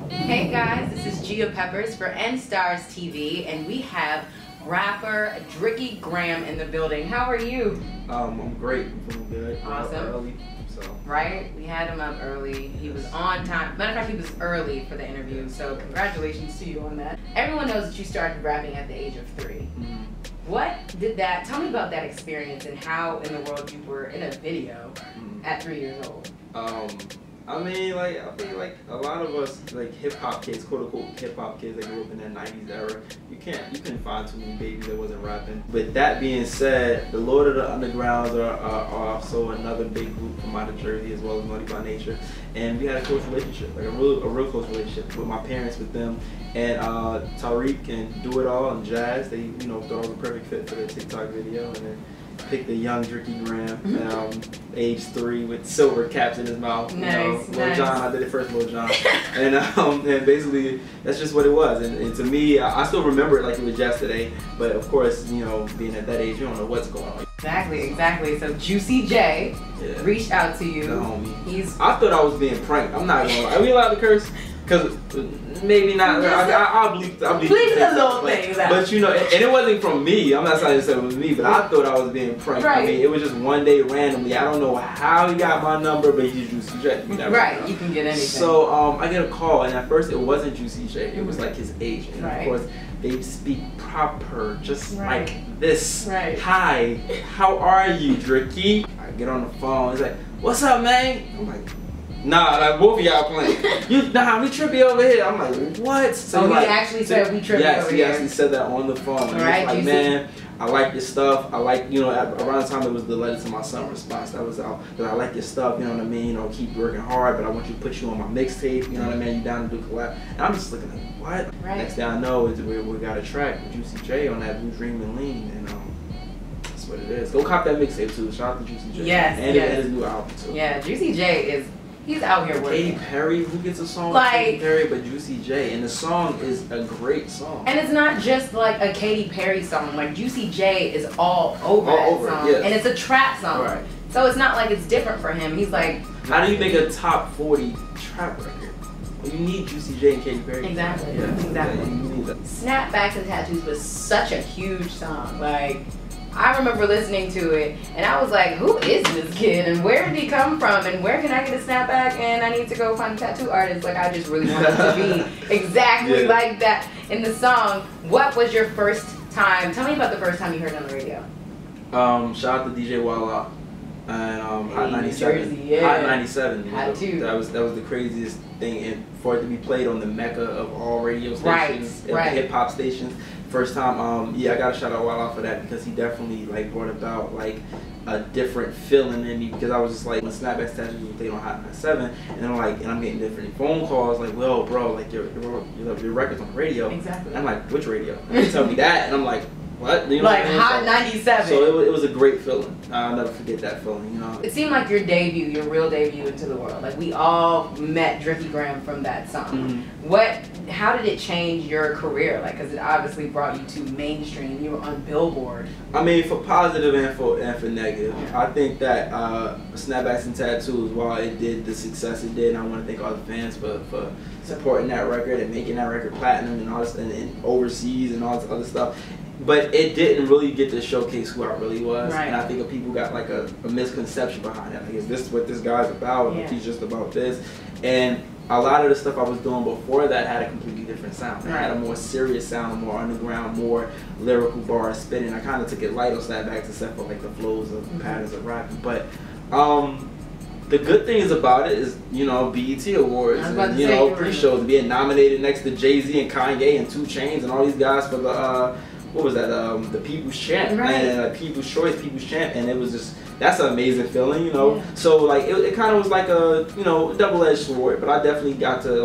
Hey guys, this is Gia Peppers for Enstars TV, and we have rapper Driicky Graham in the building. How are you? I'm great. I'm feeling good. Awesome. Early, so. Right? We had him up early. He was on time. Matter of fact, he was early for the interview, so congratulations to you on that. Everyone knows that you started rapping at the age of 3. Mm-hmm. What did that, tell me about that experience and how in the world you were in a video at 3 years old. I mean, like, I think like a lot of us, like hip hop kids, quote unquote hip hop kids that grew up in that 90s era, you couldn't find too many babies that wasn't rapping. With that being said, the Lord of the Undergrounds are also another big group from out of Jersey, as well as Naughty by Nature. And we had a close relationship, like a real close relationship with my parents, with them. And Tariq and Do It All and Jazz, they thought I was a perfect fit for the TikTok video, and then picked the young Driicky Graham, age 3, with silver caps in his mouth. Nice, Lil Jon, I did it first, Lil Jon. and basically, that's just what it was. And to me, I still remember it like it was yesterday. But of course, being at that age, you don't know what's going on. Exactly. So Juicy J reached out to you. The homie. I thought I was being pranked. I'm not gonna lie. Are we allowed to curse? Because maybe not. I'll bleep the little things out. But and it wasn't from me. I'm not saying it was me, but I thought I was being pranked. Right. I mean, it was just one day randomly. I don't know how he got my number, but he's Juicy J. Right, you can get anything. So I get a call, and at first it wasn't Juicy J. It was like his agent. And of course, they speak proper, just like this. Right. Hi, how are you, Driicky? I get on the phone. He's like, "What's up, man?" I'm like, "Nah, like both of y'all playing. We trippy over here." I'm like, "What?" So he actually said we trippy over here. Yes, he actually said that on the phone. And right, he was like, "Man, I like your stuff. I like, around the time it was the Letter to My Son response that was out. That I like your stuff, you know what I mean? Keep working hard, but I want you to put you on my mixtape, you know what I mean? You down to do collab." And I'm just looking like, what? Right. Next thing I know is we got a track with Juicy J on that Blue Dream and Lean, and that's what it is. Go cop that mixtape too. Shout out to Juicy J. Yes, and his new album too. Yeah, Juicy J he's out here working. Katy Perry, who gets a song with Katy Perry but Juicy J? And the song is a great song. And it's not just like a Katy Perry song. Like Juicy J is all over that song. Yes. And it's a trap song. Right. So it's not like it's different for him. He's like, how do you make a top 40 trap record? Well, you need Juicy J and Katy Perry. Exactly. Yeah. Exactly. Yeah, you need that. Snapbacks and Tattoos was such a huge song. Like, I remember listening to it, and I was like, who is this kid, and where did he come from, and where can I get a snapback, and I need to go find a tattoo artist. Like, I just really wanted to be exactly like that in the song. What was your first time? Tell me about the first time you heard it on the radio. Shout out to DJ Walla and Hot 97. Jersey, Hot 97. Had to. That was the craziest thing, and for it to be played on the mecca of all radio stations, hip hop stations. First time, I gotta shout out Walla for that, because he definitely brought about a different feeling in me, because I was just like, when Snapbacks and Tattoos was played on Hot 97, and I'm getting different phone calls like, "Well, bro, like your record's on the radio." Exactly. And I'm like, "Which radio?" And they tell me that, and I'm like, what? Like Hot 97. So it was a great feeling. I'll never forget that feeling, It seemed like your real debut into the world. Like, we all met Driicky Graham from that song. How did it change your career? Like, because it obviously brought you to mainstream. You were on Billboard. I mean, for positive and for negative. I think that Snapbacks and Tattoos, while it did the success it did, and I want to thank all the fans for supporting that record and making that record platinum and all this, and overseas and all this other stuff. But it didn't really get to showcase who I really was. Right. And I think people got like a misconception behind it. Like, is this what this guy's about? Yeah. He's just about this. And a lot of the stuff I was doing before that had a completely different sound. It had a more serious sound, a more underground, more lyrical bars spinning. I kind of took it light on Snapbacks, except for like the flows of patterns of rapping. But the good things about it is, BET Awards and pre-shows, being nominated next to Jay-Z and Kanye and 2 Chainz and all these guys for the what was that? The People's Champ, and People's Choice, People's Champ, and it was just, that's an amazing feeling, Yeah. So like it kind of was like a double-edged sword, but I definitely got to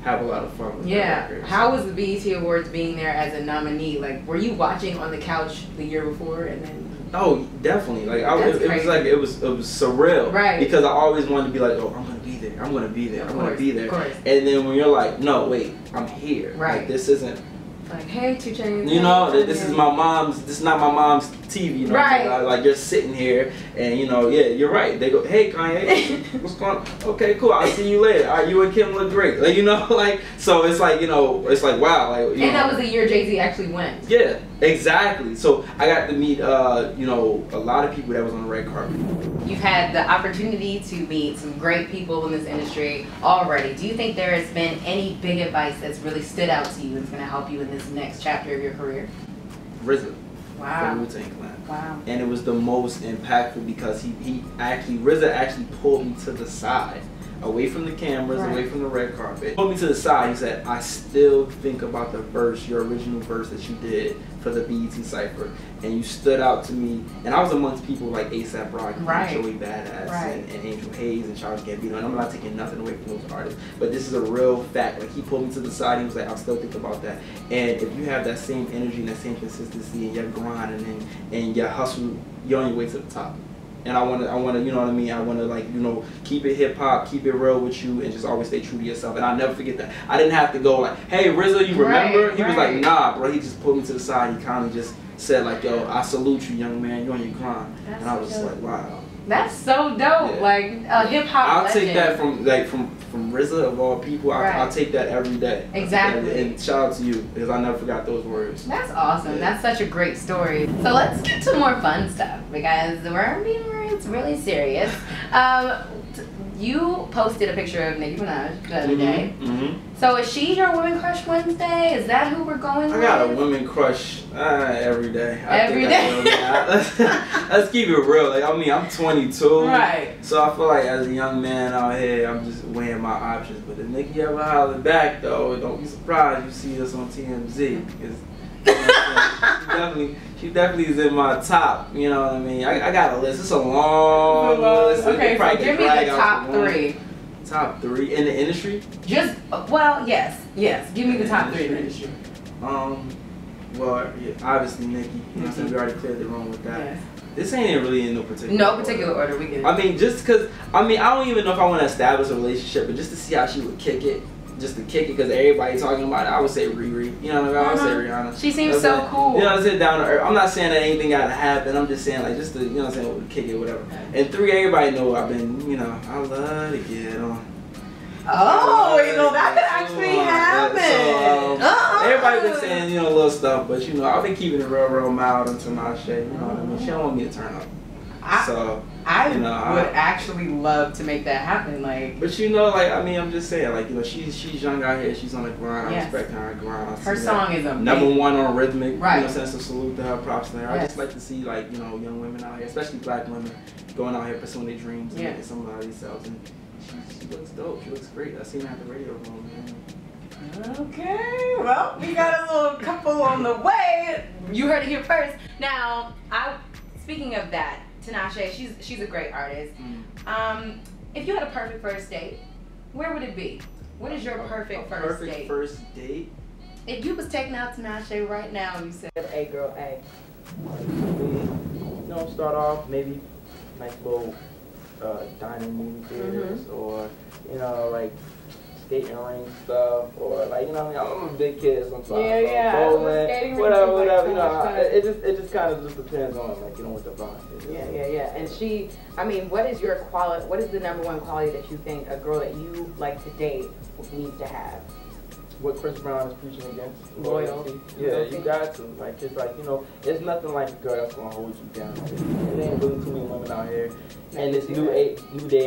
have a lot of fun with that record. How was the BET Awards being there as a nominee? Like, were you watching on the couch the year before and then? Oh, definitely. Like it was surreal, right? Because I always wanted to be like, oh, I'm gonna be there, I'm gonna be there, I'm gonna be there. And then when you're like, no, wait, I'm here. Right. Like, this isn't. Like, hey, 2 Chainz. This is my mom's. This is not my mom's TV, you know, right? Like you're sitting here, and you know, yeah, you're right. They go, hey Kanye, what's going on? Okay, cool. I'll see you later. You and Kim look great. Like, you know, like, so it's like, you know, it's like, wow, like. And that was the year Jay-Z actually went. Yeah, exactly. So I got to meet, you know, a lot of people that was on the red carpet. You've had the opportunity to meet some great people in this industry already. Do you think there has been any big advice that's really stood out to you and is going to help you in this next chapter of your career? RZA. Wow. Wow. And it was the most impactful because RZA actually pulled me to the side, away from the cameras, away from the red carpet. Pulled me to the side. He said, I still think about the verse, your original verse that you did for the BET Cypher. And you stood out to me. And I was amongst people like A$AP Rocky, Joey Badass, and Angel Hayes, and Charles Gambino. And I'm not taking nothing away from those artists. But this is a real fact. Like, he pulled me to the side. He was like, I'll still think about that. And if you have that same energy and that same consistency and your grind and your hustle, you're on your way to the top. And I wanna, you know what I mean? I wanna, like, you know, keep it hip hop, keep it real with you, and just always stay true to yourself. And I'll never forget that. I didn't have to go like, hey RZA, you remember? He was like, nah, bro. He just pulled me to the side. He kind of just said like, yo, I salute you, young man. You're on your grind. And I was just like, wow. That's so dope. Yeah. Like a hip hop. I'll take that from RZA of all people. I'll take that every day. Exactly. And shout out to you because I never forgot those words. That's awesome. That's such a great story. So let's get to more fun stuff because it's really serious. You posted a picture of Nicki Minaj the other day. So is she your woman crush Wednesday? Is that who we're going with? I got a woman crush every day. Every day? Let's keep it real. Like, I mean, I'm 22. Right. So I feel like as a young man out here, I'm just weighing my options. But if Nicki ever holler back, though, don't be surprised you see us on TMZ. She definitely is in my top, you know what I mean? I got a list. It's a long list. Okay, so give me the top three. Top three in the industry? Just, well, yes. Give me the top three in the industry. Well, yeah, obviously Nicki. You know what I'm saying? We already cleared the room with that. Yes. This ain't really in no particular order. We get it. I mean, just because, I don't even know if I want to establish a relationship, but just to see how she would kick it. Just to kick it, because everybody talking about it, I would say Riri. You know what I mean? I would say Rihanna. She seems so cool. You know what I'm saying? Down to earth. I'm not saying that anything gotta happen. I'm just saying, like, just to, you know what I'm saying, kick it, whatever. And three, everybody know I've been, you know, I love to get on. Oh, you know, that could actually happen. So, everybody been saying, you know, little stuff, but, you know, I've been keeping it real mild on Tinashe. You know what I mean? She don't want me to turn up. I would actually love to make that happen, like. But you know, like, I mean, I'm just saying, like, you know, she's young out here. She's on the grind. I respect her grind. Her song is amazing. #1 on Rhythmic. Right. You know, sense of salute to her, props to her. I just like to see, like, you know, young women out here, especially black women, going out here pursuing their dreams and making something out of themselves. And she looks dope. She looks great. I seen her at the radio room, man. Okay, well, we got a little couple on the way. You heard it here first. Now, speaking of that, Tinashe, she's a great artist. If you had a perfect first date, where would it be? What is your perfect first date? Perfect first date? If you was taking out Tinashe right now and you said, hey girl, hey. You know, start off maybe nice little dining movie theaters or, you know, like skating ring stuff, or like, you know, I'm a big kid sometimes. Bowling, whatever, you know, it just kind of just depends on, like, you know, what the vibe is. Yeah. And she, I mean, what is your quality? What is the #1 quality that you think a girl that you like to date needs to have? What Chris Brown is preaching against. Loyalty. Yeah, you got to. Like, it's like, you know, it's nothing like a girl that's gonna hold you down. There ain't really too many women out here in this new day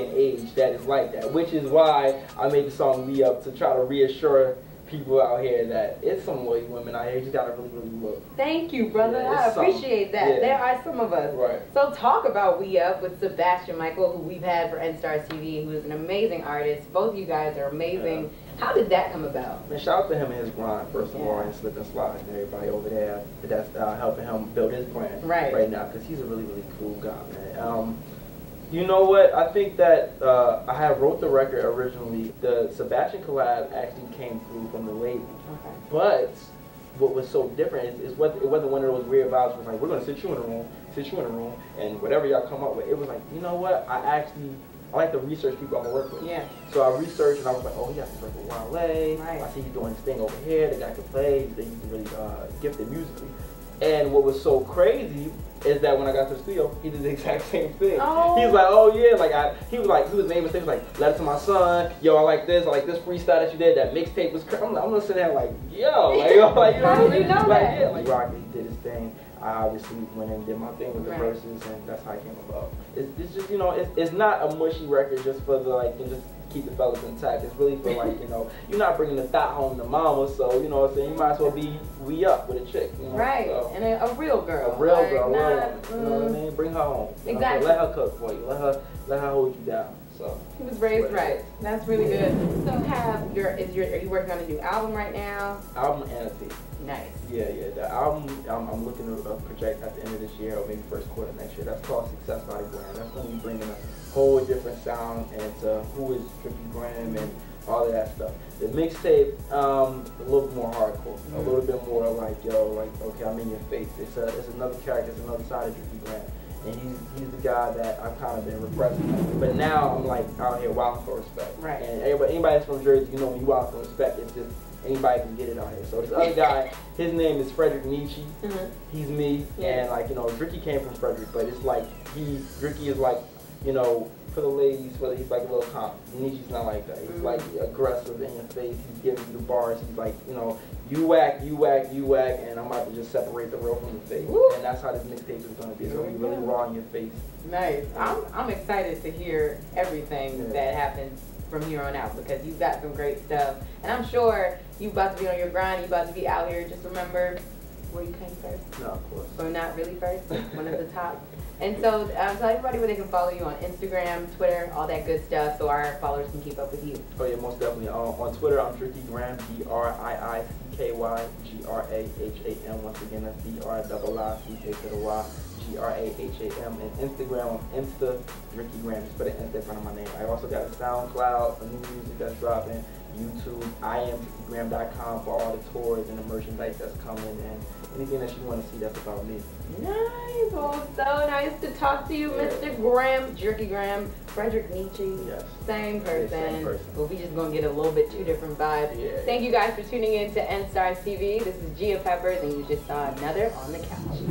and age that is like that. Which is why I made the song "We Up" to try to reassure people out here that it's some loyal women out here. You just gotta really look. Thank you, brother. I appreciate that. Yeah. There are some of us. Right. So talk about "We Up" with Sebastian Mikael, who we've had for Enstars TV, who is an amazing artist. Both of you guys are amazing. Yeah. How did that come about? Man, shout out to him and his grind, first of all, and Slip and Slide, and everybody over there that's helping him build his brand right now, because he's a really cool guy, man. You know what? I think that I had wrote the record originally. The Sebastian collab actually came through from the label. Okay. But what was so different is it wasn't one of those weird vibes. It was like, we're going to sit you in a room, and whatever y'all come up with. It was like, you know what? I like to research people I'm going to work with. Yeah. So I researched, and I was like, oh, he has to work with Wale. Right. I see he's doing his thing over here. The guy can play. He's really gifted musically. And what was so crazy is that when I got to the studio, he did the exact same thing. Oh. He was like, oh yeah, he was naming things like, letter to my son, yo, I like this freestyle that you did, that mixtape was crazy. I'm gonna sit there like, yo, you know what I mean? Yeah, like Rocky did his thing. I obviously went and did my thing with the verses, and that's how it came about. It's just, you know, it's not a mushy record just for the, like, just keep the fellas intact. It's really for, like, you know, you're not bringing the thought home to mama, so, you know what I'm saying, you might as well be we-up with a chick, you know? Right, so, and a real girl. A real girl, you know what I mean? Bring her home. Exactly. Let her cook for you. Let her hold you down. So he was raised right. That's really good. So are you working on a new album right now? Album and a tape. Nice. Yeah. The album I'm looking to project at the end of this year or maybe first quarter next year. That's called Success by Graham. That's going to be bringing a whole different sound into who is Driicky Graham and all of that stuff. The mixtape, a little bit more hardcore, a little bit more like, yo, like, okay, I'm in your face. It's another character, it's another side of Driicky Graham. And he's the guy that I've kind of been repressing. But now I'm like out here wilding for respect. Right. And anybody that's from Jersey, you know, when you wild for respect, it's just anybody can get it out here. So this other guy, his name is Nicki. He's me, and like, you know, Driicky came from Frederick, but it's like Driicky is like, you know, for the ladies, he's like a little calm. Nicki's not like that. He's like aggressive in your face. He's giving you the bars. He's like, you know, you whack, and I'm about to just separate the real from the fake. And that's how this mixtape is going to be. It's going to be really raw in your face. Nice. I'm excited to hear everything that happens from here on out, because you've got some great stuff. And I'm sure you're about to be on your grind. You're about to be out here. Just remember where you came first. No, of course. Or not really first. One of the top. And so tell everybody where they can follow you on Instagram, Twitter, all that good stuff, so our followers can keep up with you. Oh yeah, most definitely. On Twitter, I'm Driicky Graham, DRIICKYGRAHAM. Once again, that's DRIICK to the Y, GRAHAM. And Instagram, I'm Insta Driicky Graham. Just put an Insta in front of my name. I also got a SoundCloud, a new music that's dropping, YouTube, IamDriickyGraham.com for all the tours and the merchandise that's coming, and anything that you want to see that's about me. Nice. Well, so nice to talk to you, Mr. Graham, Driicky Graham, Frederick Nietzsche. Yes. Same person. Same person. But we just gonna get a little bit two different vibes. Yeah. Thank you guys for tuning in to Enstars TV. This is Gia Peppers, and you just saw another on the couch.